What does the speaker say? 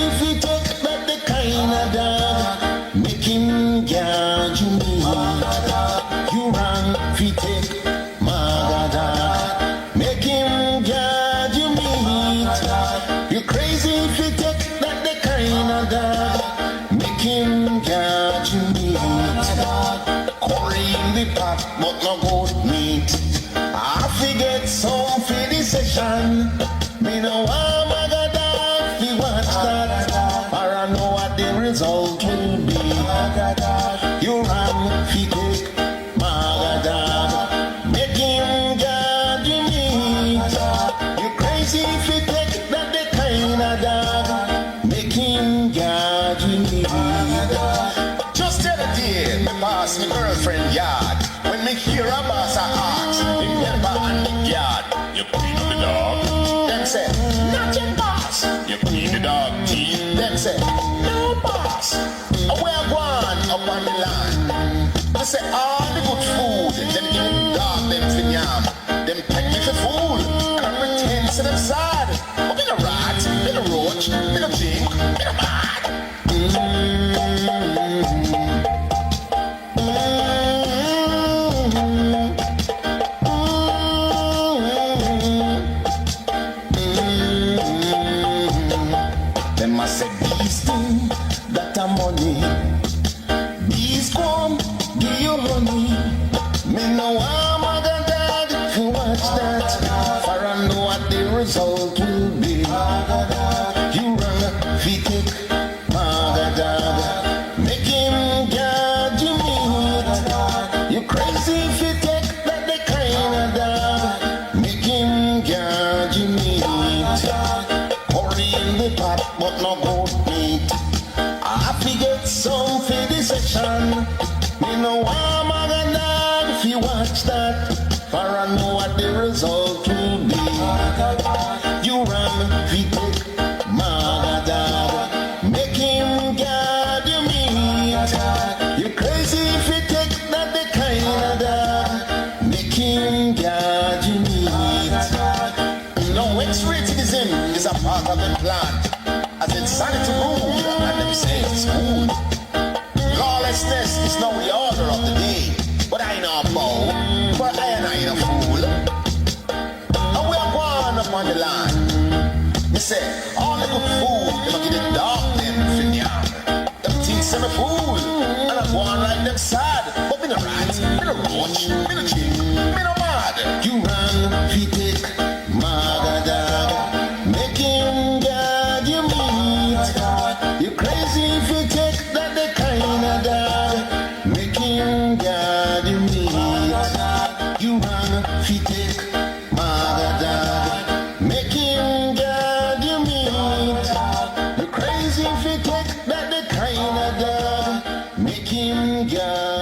if you take that the kind of dog make him guard you meet. You wrong if you take MAGA dog make him guard you meet. You crazy if you take that the kind of dog make him guard you meet. Curry in the pot but no goat meat. I forget some for the session. Me no want MAGA dog fi watch that, for I know what the result will be. You wrong fi take MAGA dog make him guard you meet. You crazy fi take that the kind of dog make him guard you meet. Just the other day, me pass me girlfriend yard. When me hear a boss I ask, him helper and the yard, you clean up the dog? Them say, not your boss. You clean the dog teeth? Them say, no boss. Where I gone up on the land? They say all the good food, them give the dog them for yam. Them take me for fool, and I pretend to them sad. But me no rat, me no roach, me no chink, me no bad. Them I say these things that are money. These come give you honey. Me no want MAGA dog to watch that, for I know what the result will be. You run fi take MAGA dog make him guard you meet. You crazy if you take that the kind of dog make him guard you meet. Curry in the pot but no goat meat. I forget some for the session. Me no want MAGA dog fi watch that, for I know what the result will be. You run fi take MAGA dog make him guard you meet. You crazy if you take that the kind of dog make him guard you meet. No, X-ratism is a part of the plan, as it's sanity rule and them say it's good. Lawlessness is now the order of the day, but I know bow, for I ain't a fool. And we are going up on the land. Me say, all the good food, they don't get the dog them for yam. Them things I'm a fool, and I go on like them sad. But me no rat, me no roach, me no chink, me no mad. You run fi take MAGA dog make him guard you meet. You crazy if you take that the kind of dog make him guard you meet. You run fi take MAGA dog make him guard you meet. You crazy if you take that the kind of dog make him guard